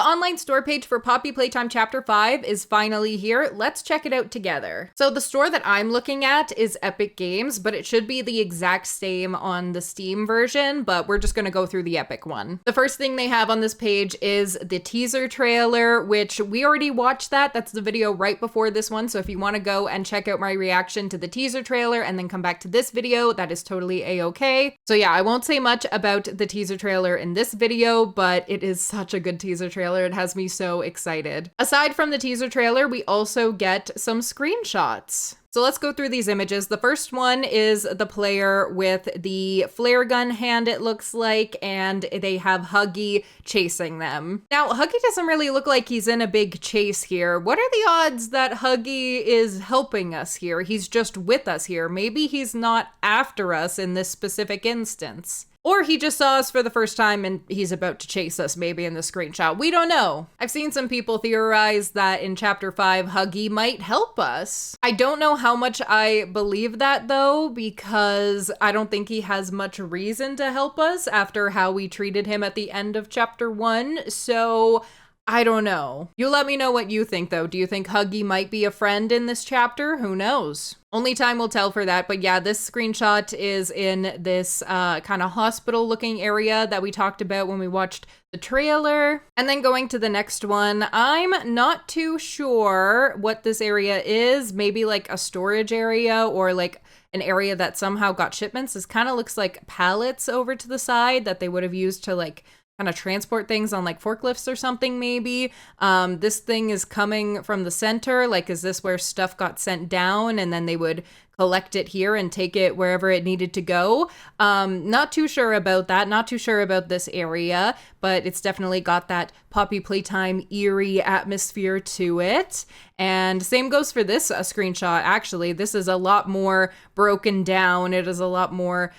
online store page for Poppy Playtime Chapter 5 is finally here. Let's check it out together. So the store that I'm looking at is Epic Games, but it should be the exact same on the Steam version, but we're just gonna go through the Epic one. The first thing they have on this page is the teaser trailer, which we already watched that. That's the video right before this one, so if you wanna go and check out my reaction to the teaser trailer and then come back to this video, that is totally a-okay. So yeah, I won't say much about the teaser trailer in this video, but it is such a good teaser trailer. It has me so excited. Aside from the teaser trailer, we also get some screenshots. So let's go through these images. The first one is the player with the flare gun hand, it looks like, and they have Huggy chasing them. Now, Huggy doesn't really look like he's in a big chase here. What are the odds that Huggy is helping us here? He's just with us here. Maybe he's not after us in this specific instance. Or he just saw us for the first time and he's about to chase us, maybe in the screenshot. We don't know. I've seen some people theorize that in Chapter 5, Huggy might help us. I don't know how much I believe that, though, because I don't think he has much reason to help us after how we treated him at the end of Chapter 1, so I don't know. You let me know what you think, though. Do you think Huggy might be a friend in this chapter? Who knows? Only time will tell for that, but yeah, this screenshot is in this kind of hospital-looking area that we talked about when we watched the trailer. And then going to the next one, I'm not too sure what this area is. Maybe like a storage area or like an area that somehow got shipments. This kind of looks like pallets over to the side that they would have used to like kind of transport things on like forklifts or something maybe. This thing is coming from the center. Like, is this where stuff got sent down and then they would collect it here and take it wherever it needed to go? Not too sure about that. Not too sure about this area, but it's definitely got that Poppy Playtime eerie atmosphere to it. And same goes for this screenshot. Actually, this is a lot more broken down. It is a lot more,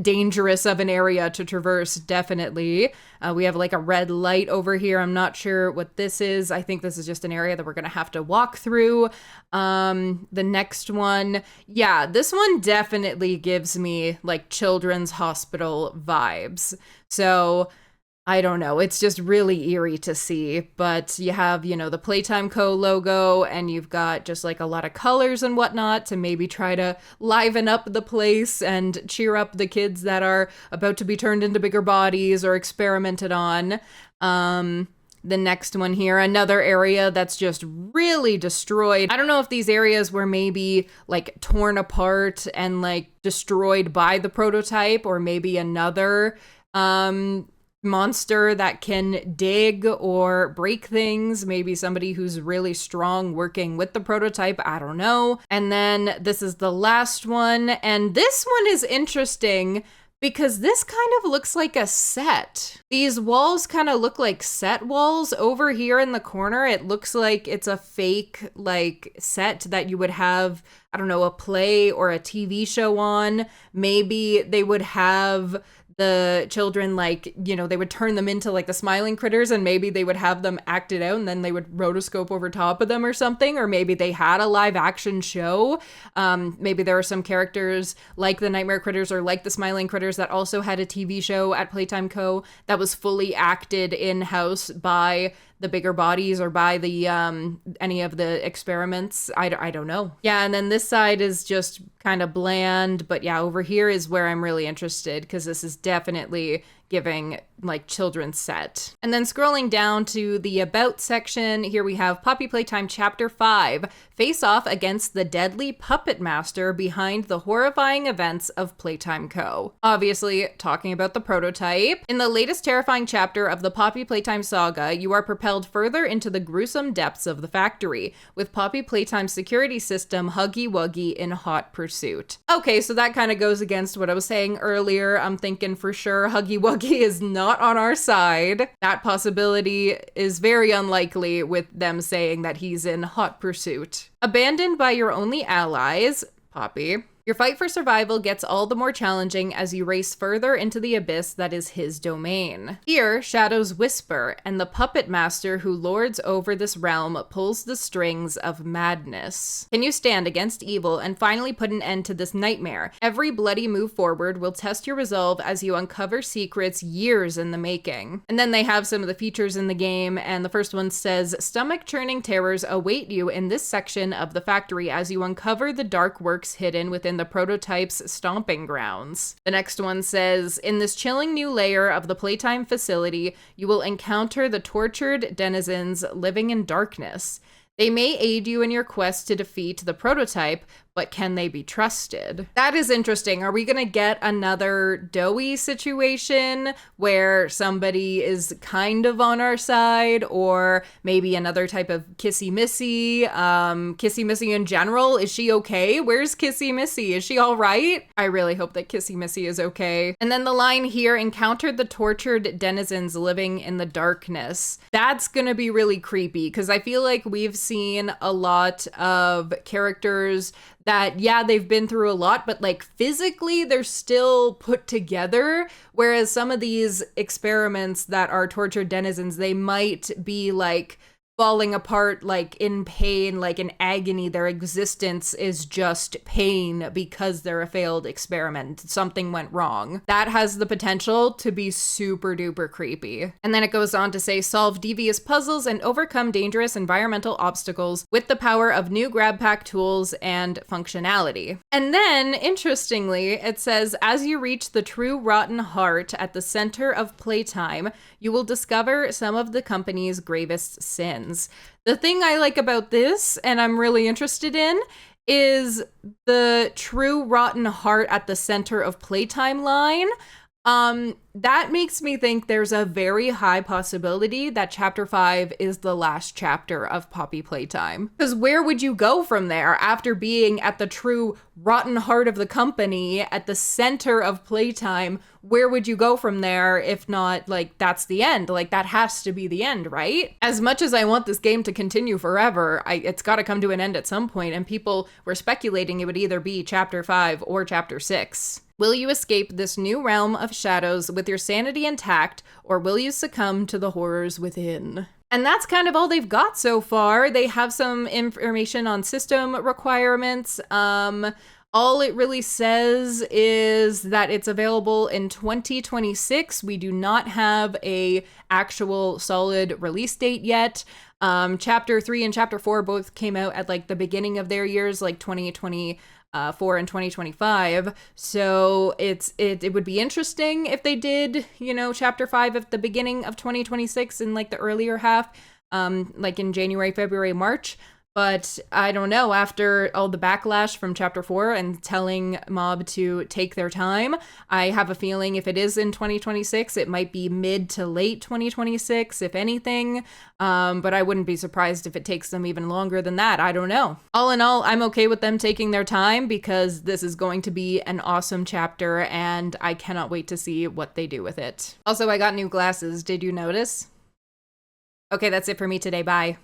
dangerous of an area to traverse, definitely. We have like a red light over here. I'm not sure what this is. I think this is just an area that we're gonna have to walk through. The next one, yeah, this one definitely gives me like children's hospital vibes. So I don't know, it's just really eerie to see, but you have, you know, the Playtime Co. logo, and you've got just like a lot of colors and whatnot to maybe try to liven up the place and cheer up the kids that are about to be turned into bigger bodies or experimented on. The next one here, another area that's just really destroyed. I don't know if these areas were maybe like torn apart and like destroyed by the prototype, or maybe another, monster that can dig or break things, maybe somebody who's really strong working with the prototype, I don't know. And then this is the last one, and this one is interesting because this kind of looks like a set. These walls kind of look like set walls. Over here in the corner, it looks like it's a fake like set that you would have, I don't know, a play or a TV show on. Maybe they would have the children, like, you know, they would turn them into like the smiling critters, and maybe they would have them acted out and then they would rotoscope over top of them or something. Or maybe they had a live action show. Maybe there are some characters like the Nightmare Critters or like the Smiling Critters that also had a TV show at Playtime Co. that was fully acted in-house by the bigger bodies or by the any of the experiments. I don't know. Yeah, and then this side is just kind of bland, but yeah, over here is where I'm really interested, because this is definitely giving like children's set. And then scrolling down to the about section, here we have Poppy Playtime Chapter 5, face off against the deadly puppet master behind the horrifying events of Playtime Co. Obviously talking about the prototype. In the latest terrifying chapter of the Poppy Playtime saga, you are propelled further into the gruesome depths of the factory, with Poppy Playtime's security system Huggy Wuggy in hot pursuit. Okay, so that kind of goes against what I was saying earlier. I'm thinking for sure Huggy Wuggy is not on our side. That possibility is very unlikely with them saying that he's in hot pursuit. Abandoned by your only allies, Poppy, Your fight for survival gets all the more challenging as you race further into the abyss that is his domain. Here, shadows whisper, and the puppet master who lords over this realm pulls the strings of madness. Can you stand against evil and finally put an end to this nightmare? Every bloody move forward will test your resolve as you uncover secrets years in the making. And then they have some of the features in the game, and the first one says, stomach-churning terrors await you in this section of the factory as you uncover the dark works hidden within the prototype's stomping grounds. The next one says, in this chilling new layer of the Playtime facility, you will encounter the tortured denizens living in darkness. They may aid you in your quest to defeat the prototype, but can they be trusted? That is interesting. Are we gonna get another doughy situation where somebody is kind of on our side, or maybe another type of Kissy Missy? Kissy Missy in general, is she okay? Where's Kissy Missy? Is she all right? I really hope that Kissy Missy is okay. And then the line here, encountered the tortured denizens living in the darkness. That's gonna be really creepy, because I feel like we've seen a lot of characters that, yeah, they've been through a lot, but like physically they're still put together. Whereas some of these experiments that are tortured denizens, they might be like falling apart, like in pain, like in agony. Their existence is just pain because they're a failed experiment. Something went wrong. That has the potential to be super duper creepy. And then it goes on to say, solve devious puzzles and overcome dangerous environmental obstacles with the power of new grab pack tools and functionality. And then, interestingly, it says, as you reach the true rotten heart at the center of Playtime, you will discover some of the company's gravest sins. The thing I like about this, and I'm really interested in, is the true rotten heart at the center of Playtime line. That makes me think there's a very high possibility that chapter 5 is the last chapter of Poppy Playtime. Because where would you go from there after being at the true rotten heart of the company, at the center of Playtime? Where would you go from there if not, like, that's the end? Like, that has to be the end, right? As much as I want this game to continue forever, it's got to come to an end at some point, and people were speculating it would either be chapter 5 or chapter 6. Will you escape this new realm of shadows with your sanity intact, or will you succumb to the horrors within? And that's kind of all they've got so far. They have some information on system requirements. All it really says is that it's available in 2026. We do not have a actual solid release date yet. Chapter 3 and Chapter 4 both came out at like the beginning of their years, like 2024 and 2025. So it would be interesting if they did, Chapter 5 at the beginning of 2026 in like the earlier half, like in January, February, March. But I don't know, after all the backlash from Chapter 4 and telling Mob to take their time, I have a feeling if it is in 2026, it might be mid to late 2026, if anything. But I wouldn't be surprised if it takes them even longer than that. I don't know. All in all, I'm okay with them taking their time because this is going to be an awesome chapter and I cannot wait to see what they do with it. Also, I got new glasses. Did you notice? Okay, that's it for me today. Bye.